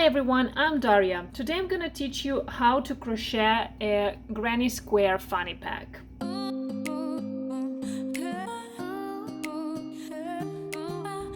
Hi everyone, I'm Daria. Today I'm gonna teach you how to crochet a granny square fanny pack.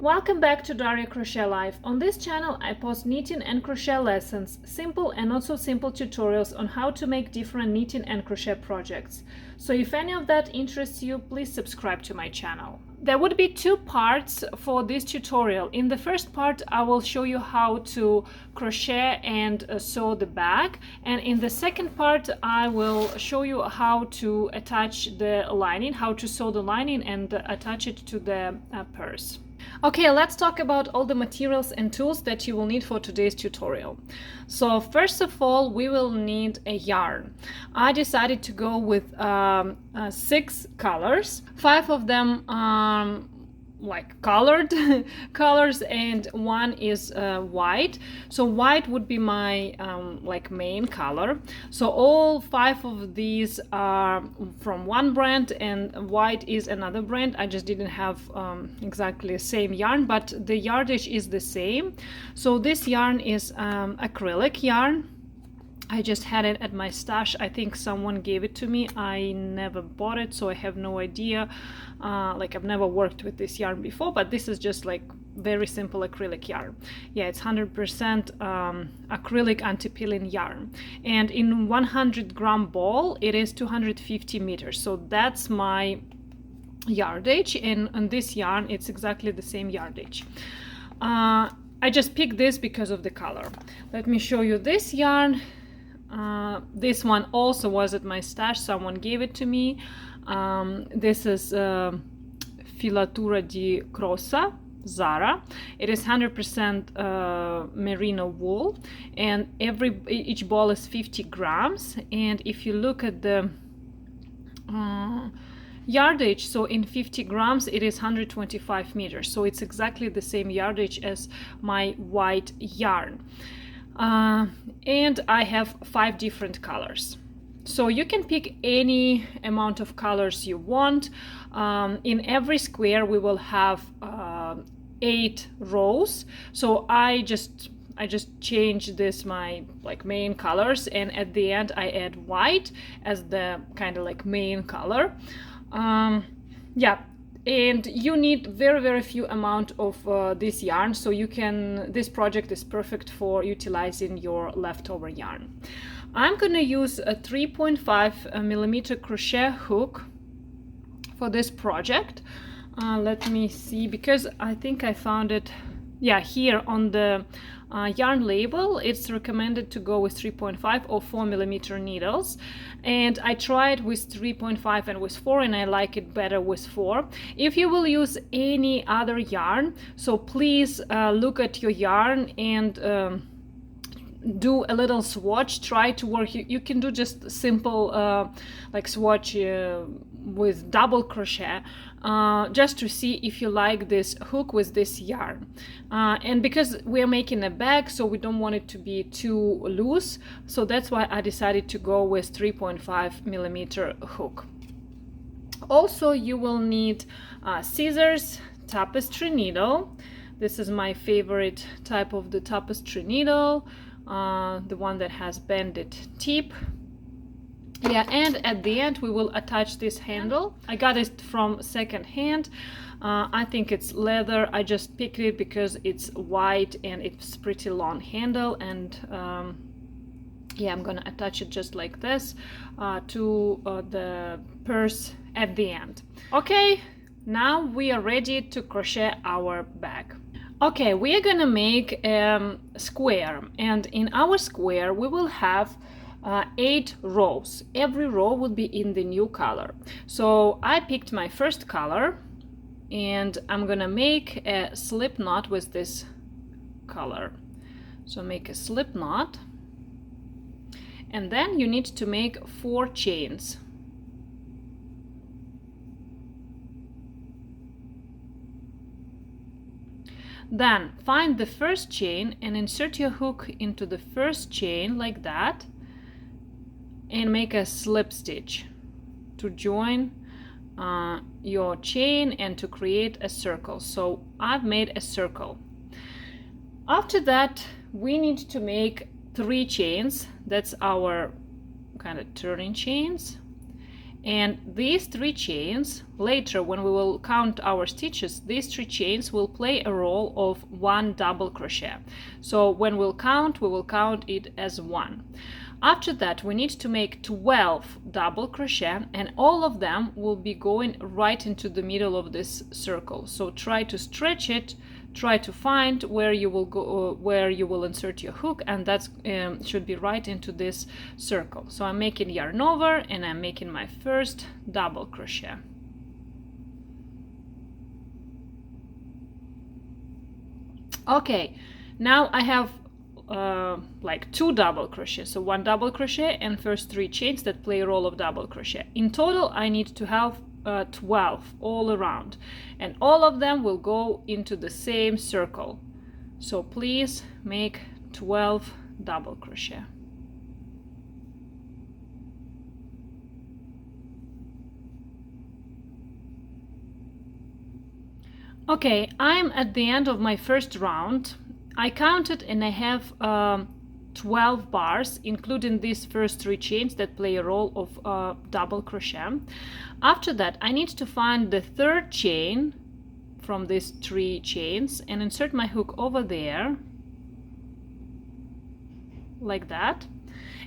Welcome back to Daria Crochet Life. On this channel I post knitting and crochet lessons, simple and not so simple tutorials on how to make different knitting and crochet projects. So if any of that interests you, please subscribe to my channel. There would be two parts for this tutorial. In the first part I will show you how to crochet and sew the bag, and in the second part I will show you how to attach the lining, how to sew the lining and attach it to the purse. Okay, let's talk about all the materials and tools that you will need for today's tutorial. So first of all, we will need a yarn. I decided to go with 6 colors. 5 of them are like colored colors and one is white. So white would be my like main color. So all 5 of these are from one brand and white is another brand. I just didn't have exactly the same yarn, but the yardage is the same. So this yarn is acrylic yarn. I just had it at my stash. I think someone gave it to me. I never bought it, so I have no idea. Like I've never worked with this yarn before, but this is just like very simple acrylic yarn. Yeah, it's 100% acrylic anti-peeling yarn. And in 100-gram ball, it is 250 meters. So that's my yardage. And on this yarn, it's exactly the same yardage. I just picked this because of the color. Let me show you this yarn. This one also was at my stash. Someone gave it to me. This is Filatura di Crossa, Zara. It is 100% merino wool, and each ball is 50 grams. And if you look at the yardage, so in 50 grams it is 125 meters. So it's exactly the same yardage as my white yarn. And I have 5 different colors. So you can pick any amount of colors you want. In every square we will have 8 rows. So I just change this my like main colors, and at the end I add white as the kind of like main color. Yeah. And you need very few amount of this yarn, so you can, this project is perfect for utilizing your leftover yarn. I'm gonna use a 3.5 millimeter crochet hook for this project. Let me see, because I think I found it, yeah, here on the yarn label it's recommended to go with 3.5 or 4 millimeter needles, and I tried with 3.5 and with 4, and I like it better with 4. If you will use any other yarn, so please look at your yarn and do a little swatch. Try to work, you can do just simple like swatch with double crochet, just to see if you like this hook with this yarn. And because we're making a bag, so we don't want it to be too loose, so that's why I decided to go with 3.5 millimeter hook. Also you will need scissors, tapestry needle. This is my favorite type of the tapestry needle, the one that has bended tip. Yeah, and at the end we will attach this handle. I got it from second hand. I think it's leather. I just picked it because it's white and it's pretty long handle, and yeah, I'm gonna attach it just like this to the purse at the end. Okay, now we are ready to crochet our bag. Okay, we are gonna make a square, and in our square we will have 8 rows. Every row would be in the new color. So I picked my first color, and I'm gonna make a slip knot with this color. So make a slip knot, and then you need to make 4 chains. Then find the first chain and insert your hook into the first chain like that, and make a slip stitch to join your chain and to create a circle. So I've made a circle. After that, we need to make 3 chains. That's our kind of turning chains. And these 3 chains, later when we will count our stitches, these 3 chains will play a role of 1 double crochet. So when we will count it as 1. After that, we need to make 12 double crochet, and all of them will be going right into the middle of this circle. So try to stretch it, try to find where you will go, where you will insert your hook, and that should be right into this circle. So I'm making yarn over and I'm making my first double crochet. Okay, now I have like 2 double crochet, so 1 double crochet and first 3 chains that play a role of double crochet. In total I need to have 12 all around, and all of them will go into the same circle. So please make 12 double crochet. Okay, I'm at the end of my first round. I counted and I have 12 bars, including these first 3 chains that play a role of double crochet. After that, I need to find the 3rd chain from these 3 chains and insert my hook over there, like that.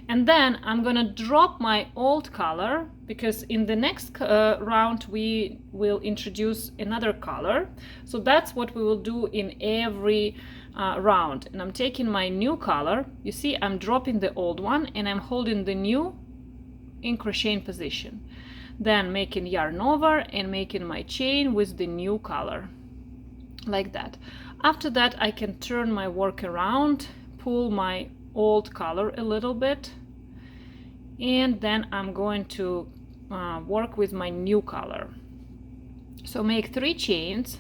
And then I'm gonna drop my old color, because in the next round we will introduce another color. So that's what we will do in every round. And I'm taking my new color. You see, I'm dropping the old one and I'm holding the new in crocheting position. Then making yarn over and making my chain with the new color, like that. After that, I can turn my work around, pull my old color a little bit, and then I'm going to work with my new color. So make 3 chains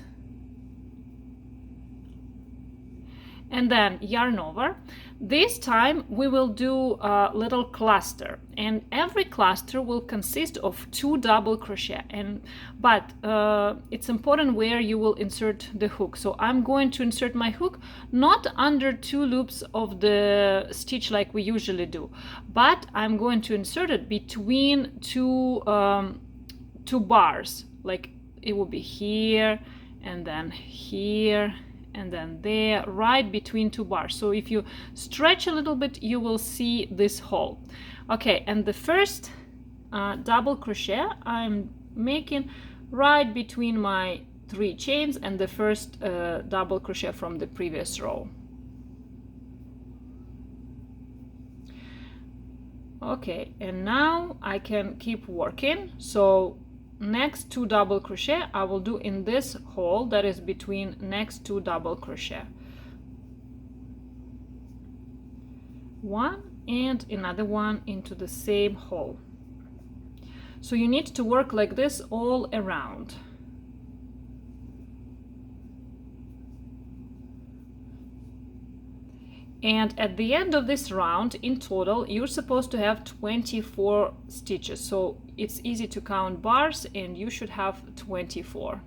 and then yarn over. This time we will do a little cluster, and every cluster will consist of 2 double crochet, but it's important where you will insert the hook. So I'm going to insert my hook not under 2 loops of the stitch like we usually do, but I'm going to insert it between two bars. Like it will be here and then here and then there, right between 2 bars. So if you stretch a little bit, you will see this hole. Okay, and the first double crochet I'm making right between my 3 chains and the first double crochet from the previous row. Okay, and now I can keep working. So next 2 double crochet I will do in this hole that is between next 2 double crochet. 1 and another one into the same hole. So you need to work like this all around. And at the end of this round, in total, you're supposed to have 24 stitches. So it's easy to count bars and you should have 24.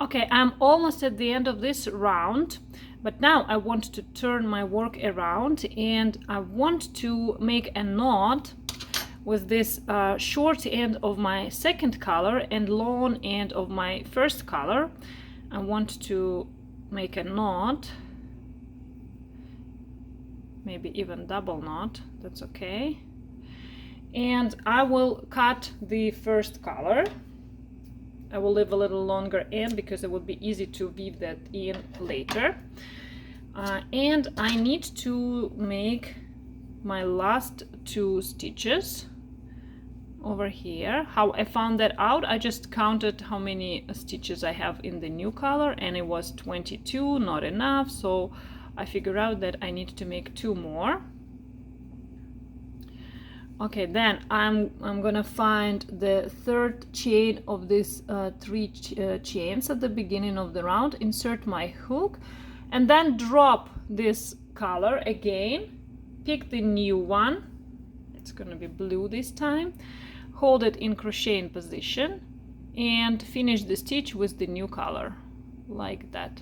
Okay, I'm almost at the end of this round, but now I want to turn my work around and I want to make a knot with this short end of my second color and long end of my first color. I want to make a knot, maybe even double knot, that's okay. And I will cut the first color. I will leave a little longer end because it would be easy to weave that in later. And I need to make my last 2 stitches over here. How I found that out, I just counted how many stitches I have in the new color and it was 22, not enough, so I figured out that I need to make 2 more. Okay, then I'm gonna find the 3rd chain of this 3 chains at the beginning of the round, insert my hook, and then drop this color again, pick the new one, it's gonna be blue this time, hold it in crocheting position, and finish the stitch with the new color, like that.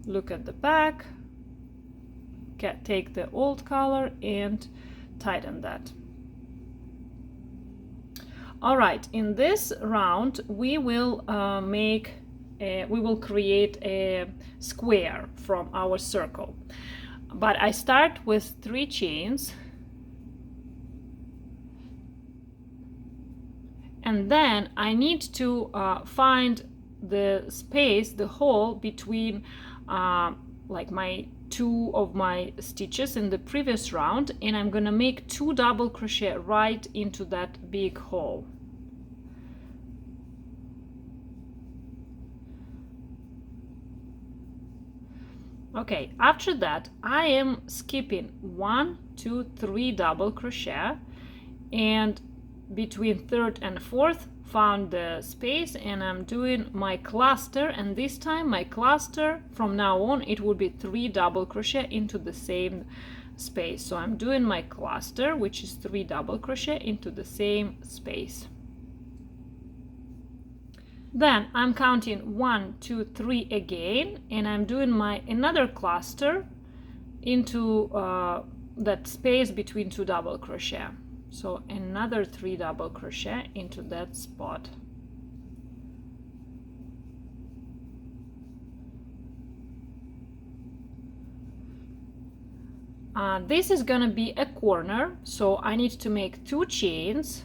Look at the back. take the old color and tighten that. All right, in this round we will create a square from our circle, but I start with 3 chains, and then I need to find the space, the hole between like my 2 of my stitches in the previous round, and I'm gonna make 2 double crochet right into that big hole. Okay, after that I am skipping 1, 2, 3 double crochet, and between 3rd and 4th found the space, and I'm doing my cluster, and this time my cluster from now on it will be 3 double crochet into the same space. So I'm doing my cluster, which is 3 double crochet into the same space. Then I'm counting 1, 2, 3 again, and I'm doing my another cluster into that space between 2 double crochet. So another 3 double crochet into that spot. This is gonna be a corner, so I need to make 2 chains,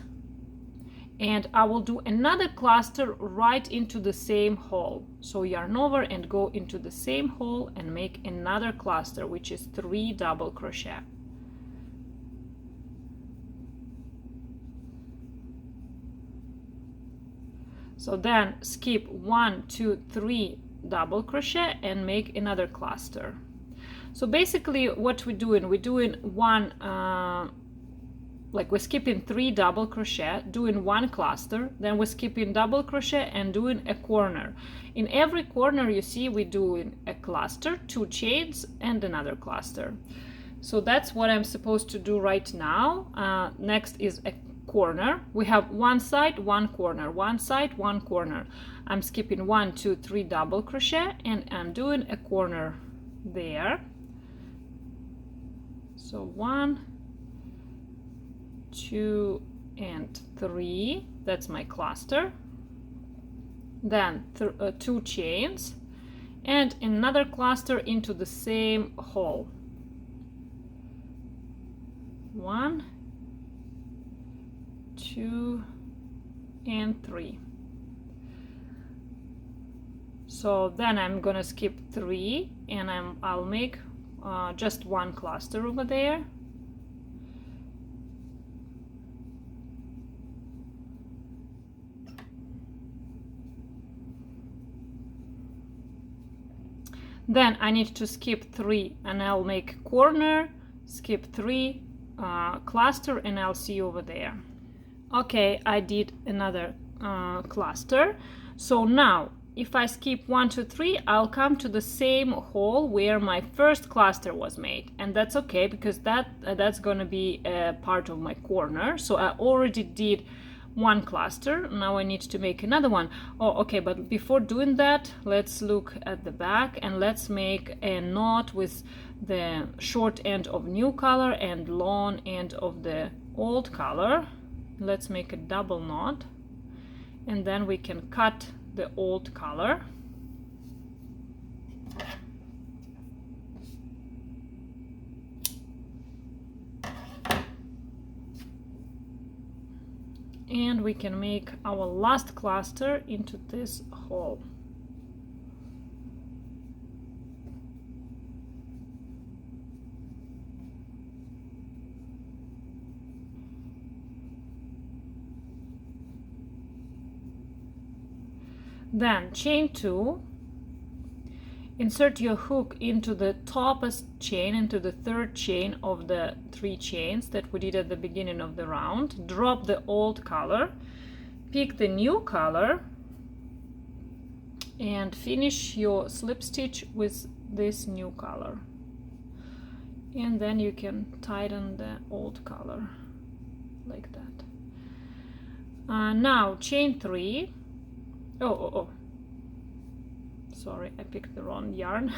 and I will do another cluster right into the same hole. So yarn over and go into the same hole and make another cluster, which is 3 double crochet. So then skip 1, 2, 3 double crochet and make another cluster. So basically what we're doing one like we're skipping 3 double crochet, doing 1 cluster, then we're skipping double crochet and doing a corner. In every corner you see we're doing a cluster, 2 chains and another cluster. So that's what I'm supposed to do right now. Next is a corner. We have 1 side, 1 corner, 1 side, 1 corner. I'm skipping 1, 2, 3 double crochet and I'm doing a corner there. So 1, 2 and 3, that's my cluster. Then 2 chains and another cluster into the same hole. 1, 2 and 3. So then I'm gonna skip 3 and I'll make just 1 cluster over there. Then I need to skip 3 and I'll make corner, skip 3, cluster, and I'll see you over there. Okay, I did another cluster. So now if I skip 1, 2, 3, I'll come to the same hole where my first cluster was made, and that's okay because that's gonna be a part of my corner. So I already did 1 cluster. Now I need to make another one. Oh, okay, but before doing that, let's look at the back and let's make a knot with the short end of new color and long end of the old color. Let's make a double knot, and then we can cut the old color. And we can make our last cluster into this hole. Then chain 2, insert your hook into the topmost chain, into the 3rd chain of the 3 chains that we did at the beginning of the round. Drop the old color, pick the new color, and finish your slip stitch with this new color. And then you can tighten the old color like that. Now chain 3. Oh, sorry, I picked the wrong yarn.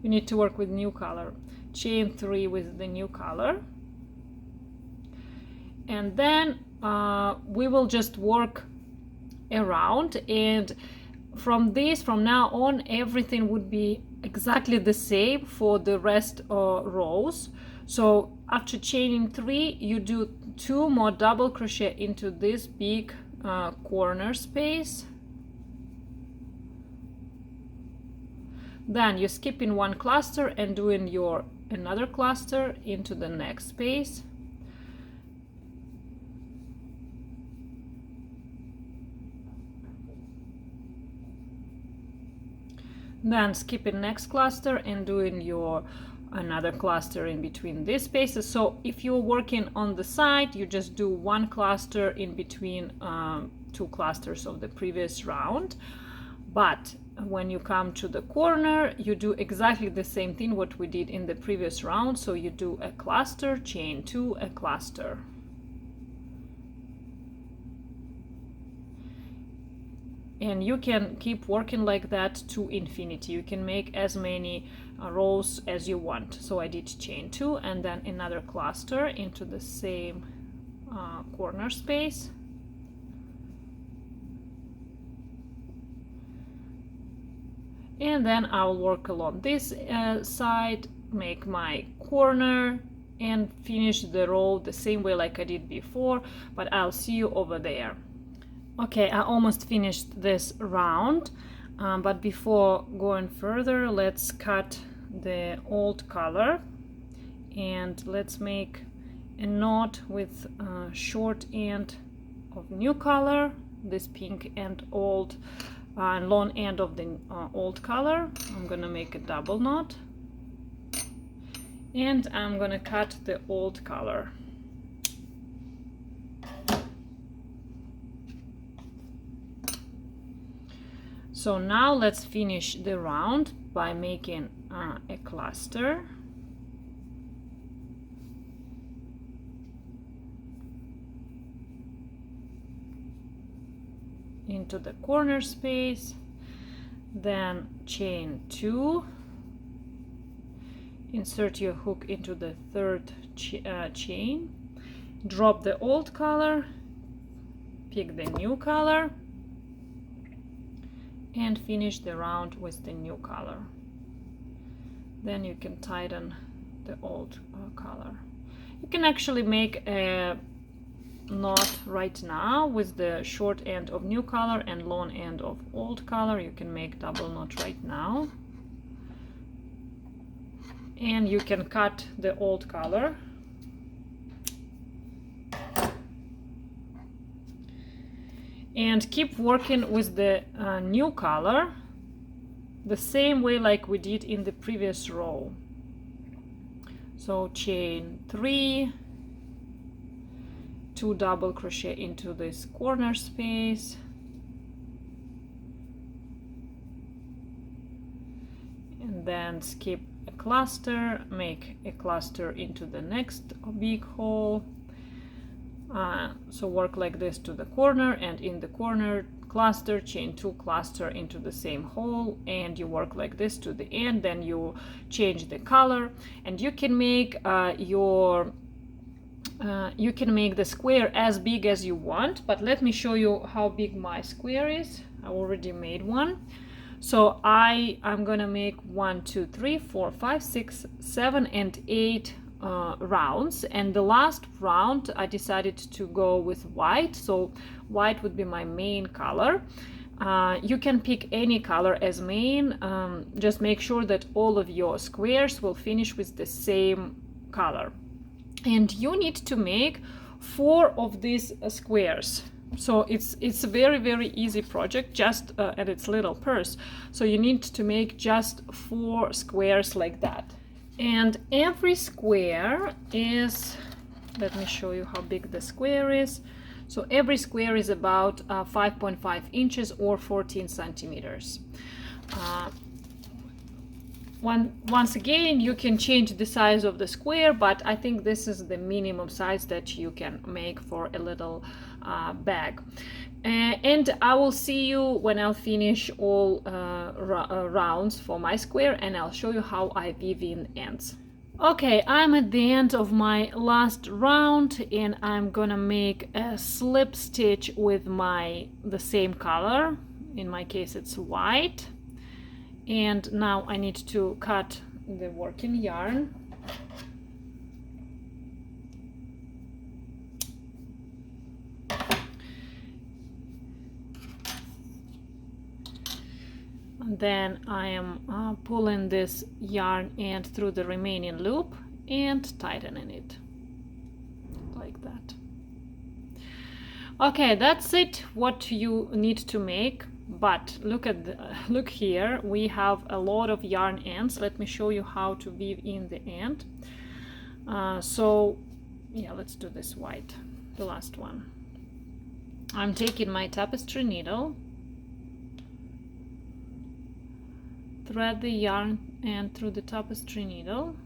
You need to work with new color. chain 3 with the new color, and then we will just work around, and from now on everything would be exactly the same for the rest rows. So after chaining 3, you do 2 more double crochet into this big corner space. Then you skip in one cluster and doing your another cluster into the next space. Then skipping next cluster and doing your another cluster in between these spaces. So if you're working on the side, you just do one cluster in between 2 clusters of the previous round. But when you come to the corner, you do exactly the same thing what we did in the previous round. So you do a cluster, chain 2, a cluster. And you can keep working like that to infinity. You can make as many rows as you want. So I did chain 2 and then another cluster into the same corner space. And then I'll work along this side, make my corner and finish the row the same way like I did before, but I'll see you over there. Okay, I almost finished this round, but before going further, let's cut the old color and let's make a knot with short end of new color, this pink and old long end of the old color. I'm gonna make a double knot and I'm gonna cut the old color. So now let's finish the round by making a cluster. Into the corner space, then chain 2, insert your hook into the third chain, drop the old color, pick the new color, and finish the round with the new color. Then you can tighten the old color. You can actually make a knot right now with the short end of new color and long end of old color. You can make double knot right now, and you can cut the old color. And keep working with the new color the same way like we did in the previous row. So chain 3, 2 double crochet into this corner space, and then skip a cluster, make a cluster into the next big hole. So work like this to the corner, and in the corner cluster, chain 2 cluster into the same hole, and you work like this to the end. Then you change the color, and you can make you can make the square as big as you want, but let me show you how big my square is. I already made one. So I'm gonna make 1, 2, 3, 4, 5, 6, 7, and 8 rounds, and the last round I decided to go with white, so white would be my main color. You can pick any color as main, just make sure that all of your squares will finish with the same color, and you need to make 4 of these squares. So it's a very easy project, just and it's little purse, so you need to make just 4 squares like that. And every square is, let me show you how big the square is. So every square is about 5.5 inches or 14 centimeters. Once again, you can change the size of the square, but I think this is the minimum size that you can make for a little bag. And I will see you when I'll finish all rounds for my square, and I'll show you how I weave in ends. Okay, I'm at the end of my last round and I'm gonna make a slip stitch with the same color. In my case it's white. And now I need to cut the working yarn. Then I am pulling this yarn end through the remaining loop and tightening it like that. Okay, that's it what you need to make. But look here, we have a lot of yarn ends. Let me show you how to weave in the end. So yeah, let's do this white, the last one. I'm taking my tapestry needle, thread the yarn end through the tapestry needle.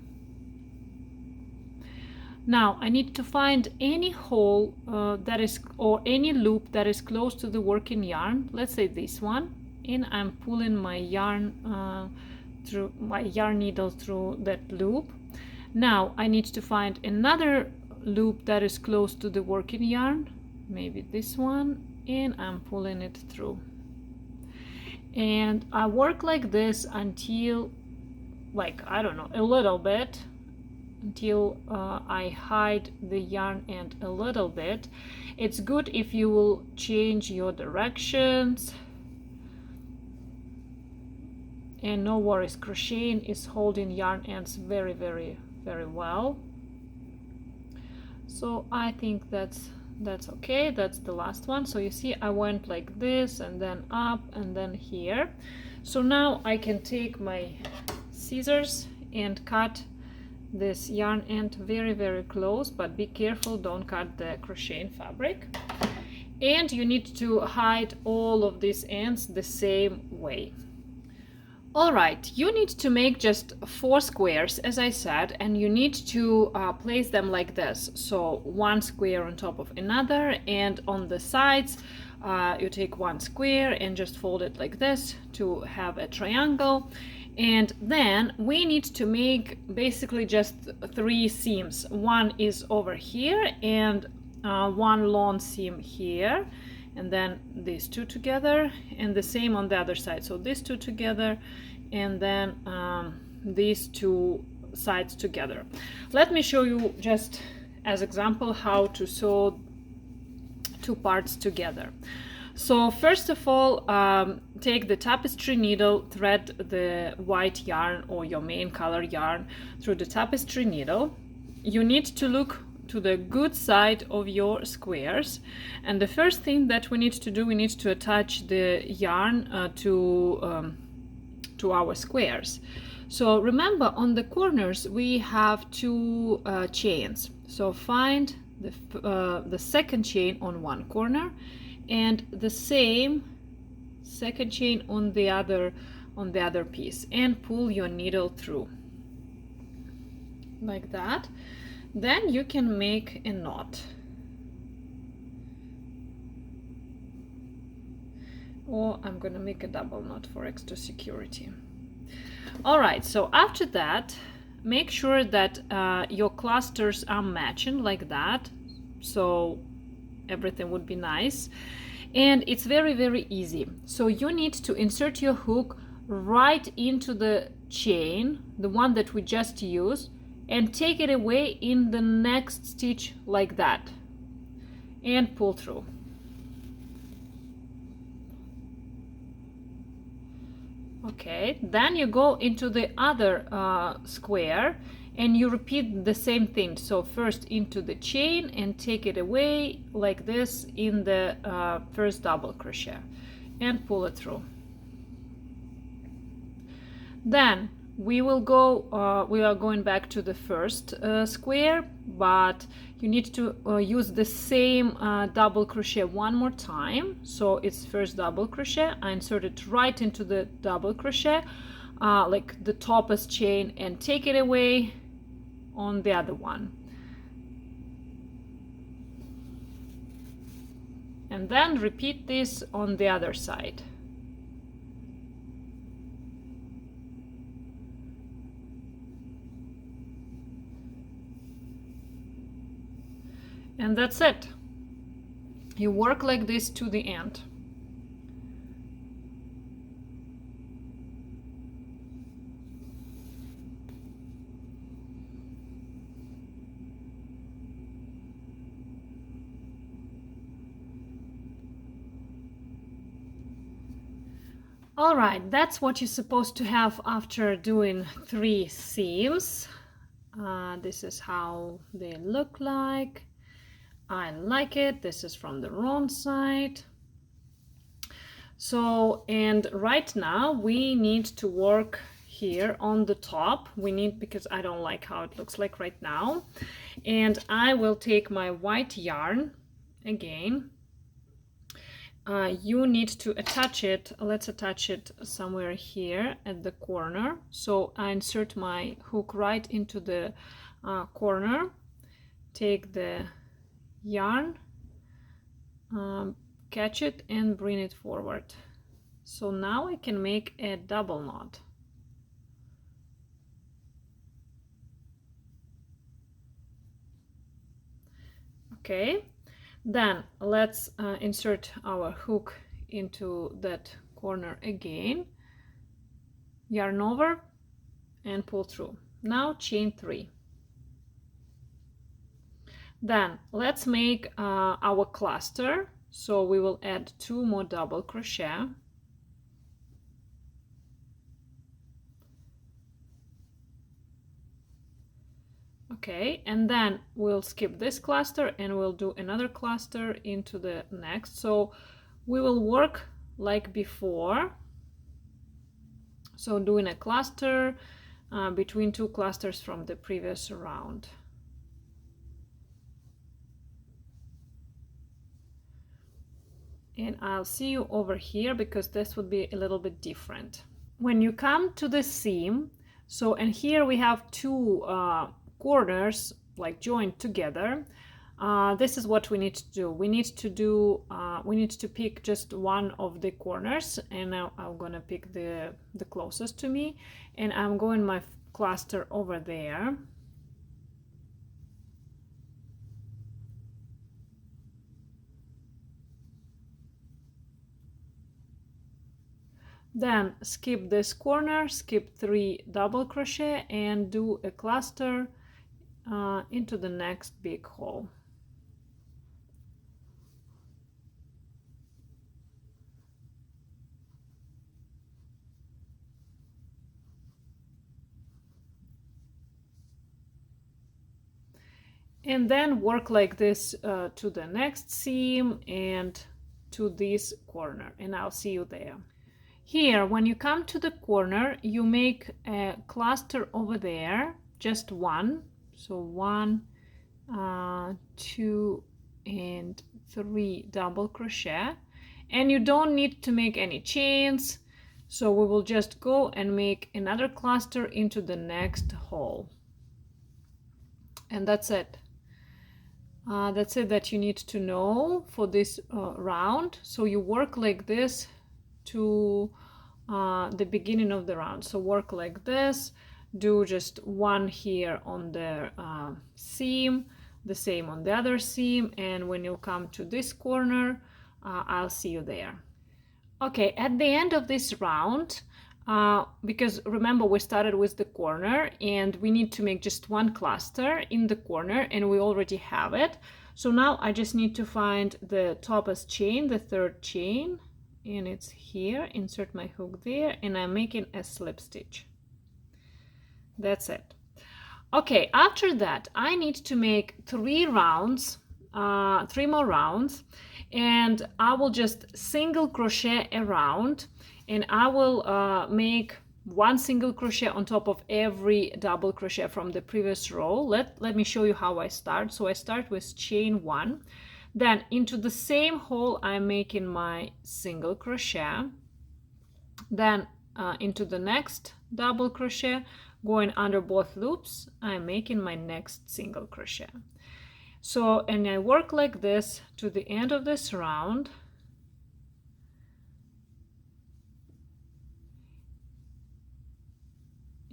Now I need to find any hole or any loop that is close to the working yarn. Let's say this one, and I'm pulling my yarn through my yarn needle through that loop. Now I need to find another loop that is close to the working yarn, maybe this one, and I'm pulling it through. And I work like this until, like, I don't know, a little bit, until I hide the yarn end a little bit. It's good if you will change your directions. And no worries, crocheting is holding yarn ends very, very, very well. So I think that's okay. That's the last one. So you see I went like this and then up and then here. So now I can take my scissors and cut this yarn end very, very close, but be careful, don't cut the crocheting fabric. And you need to hide all of these ends the same way. Alright, you need to make just 4 squares, as I said, and you need to place them like this. So one square on top of another, and on the sides you take one square and just fold it like this to have a triangle. And then we need to make basically just 3 seams. One is over here and one long seam here, and then these 2 together, and the same on the other side. So these 2 together, and then these 2 sides together. Let me show you just as example how to sew 2 parts together. So first of all, take the tapestry needle, thread the white yarn or your main color yarn through the tapestry needle. You need to look to the good side of your squares, and the first thing that we need to do, we need to attach the yarn to our squares. So remember, on the corners we have 2 chains. So find the second chain on one corner and the same second chain on the other piece, and pull your needle through like that. Then you can make a knot, or I'm gonna make a double knot for extra security. All right, so after that, make sure that your clusters are matching like that, so everything would be nice. And it's very, very easy. So you need to insert your hook right into the chain, the one that we just used, and take it away in the next stitch like that, and pull through. Okay, then you go into the other square and you repeat the same thing. So first into the chain and take it away like this in the first double crochet and pull it through. Then we are going back to the first square, but you need to use the same double crochet one more time. So it's first double crochet, I insert it right into the double crochet, like the topmost chain, and take it away on the other one, and then repeat this on the other side. And that's it. You work like this to the end. All right, that's what you're supposed to have after doing 3 seams. This is how they look like. I like it. This is from the wrong side. So, and right now we need to work here on the top. Because I don't like how it looks like right now. And I will take my white yarn again. You need to attach it. Let's attach it somewhere here at the corner. So I insert my hook right into the corner, take the yarn, catch it and bring it forward. So now I can make a double knot. Okay. Then let's insert our hook into that corner again, yarn over and pull through. Now chain 3. Then let's make our cluster. So we will add 2 more double crochet. Okay, and then we'll skip this cluster and we'll do another cluster into the next. So we will work like before. So doing a cluster between 2 clusters from the previous round. And I'll see you over here because this would be a little bit different. When you come to the seam, so and here we have 2 corners like joined together. This is what we need to do. We need to pick just one of the corners, and now I'm gonna pick the closest to me, and I'm going my cluster over there. Then skip this corner, skip 3 double crochet and do a cluster into the next big hole. And then work like this to the next seam and to this corner, and I'll see you there. Here, when you come to the corner, you make a cluster over there, just 1. So 1, 2, and 3 double crochet. And you don't need to make any chains. So we will just go and make another cluster into the next hole. And that's it. That's it that you need to know for this round. So you work like this to the beginning of the round. So work like this, do just 1 here on the seam, the same on the other seam, and when you come to this corner, I'll see you there. Okay, at the end of this round, because remember we started with the corner and we need to make just 1 cluster in the corner, and we already have it. So now I just need to find the topmost chain, the 3rd chain, and it's here. Insert my hook there, and I'm making a slip stitch. That's it. Okay, after that I need to make 3 rounds, 3 more rounds, and I will just single crochet around, and I will make 1 single crochet on top of every double crochet from the previous row. Let me show you how I start. So I start with chain 1, then into the same hole I'm making my single crochet, then into the next double crochet, going under both loops, I'm making my next single crochet. So, and I work like this to the end of this round.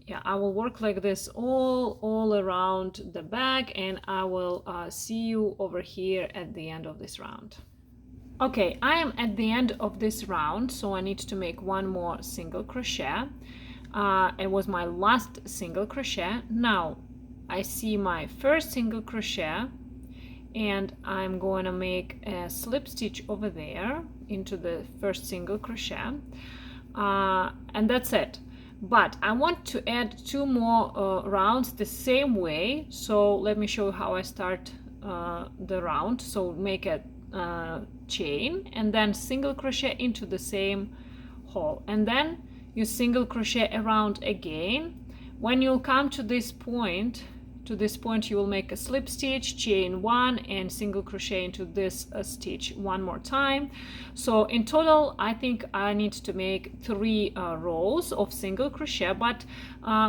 Yeah, I will work like this all around the bag, and I will see you over here at the end of this round. Okay, I am at the end of this round, so I need to make one more single crochet. It was my last single crochet. Now I see my first single crochet, and I'm going to make a slip stitch over there into the first single crochet, and that's it. But I want to add two more rounds the same way, so let me show you how I start the round. So make a chain and then single crochet into the same hole, and then you single crochet around again. When you'll come to this point, you will make a slip stitch, chain one, and single crochet into this stitch one more time. So in total, I think I need to make 3 rows of single crochet, but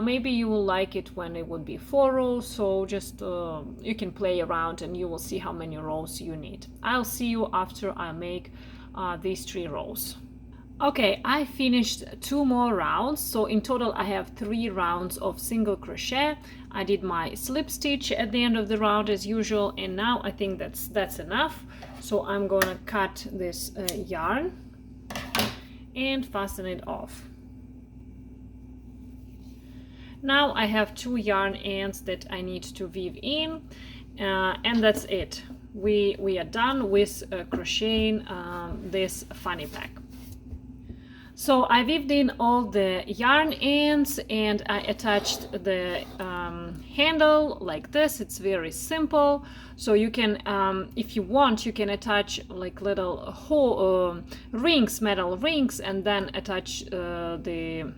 maybe you will like it when it would be 4 rows. So just you can play around and you will see how many rows you need. I'll see you after I make these 3 rows. Okay, I finished 2 more rounds, so in total I have 3 rounds of single crochet. I did my slip stitch at the end of the round as usual, and now I think that's enough. So I'm gonna cut this yarn and fasten it off. Now I have 2 yarn ends that I need to weave in, and that's it. We are done with crocheting this fanny pack. So I weaved in all the yarn ends and I attached the handle like this. It's very simple. So you can, if you want, you can attach like little rings, metal rings, and then attach the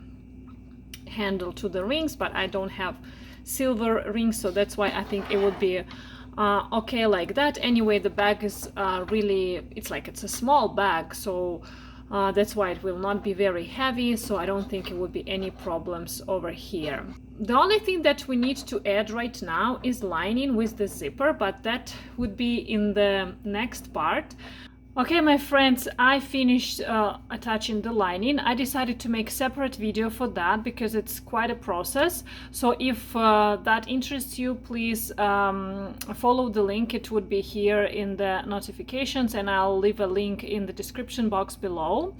handle to the rings, but I don't have silver rings, so that's why I think it would be okay like that. Anyway, the bag is really, it's a small bag, so that's why it will not be very heavy, so I don't think it would be any problems over here. The only thing that we need to add right now is lining with the zipper, but that would be in the next part. Okay, my friends, I finished attaching the lining. I decided to make a separate video for that because it's quite a process. So if that interests you, please follow the link. It would be here in the notifications, and I'll leave a link in the description box below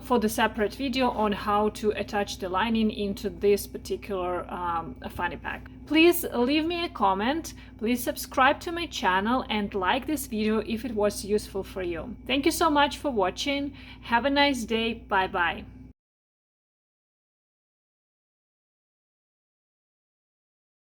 for the separate video on how to attach the lining into this particular fanny pack. Please leave me a comment, please subscribe to my channel and like this video if it was useful for you. Thank you so much for watching. Have a nice day. Bye bye.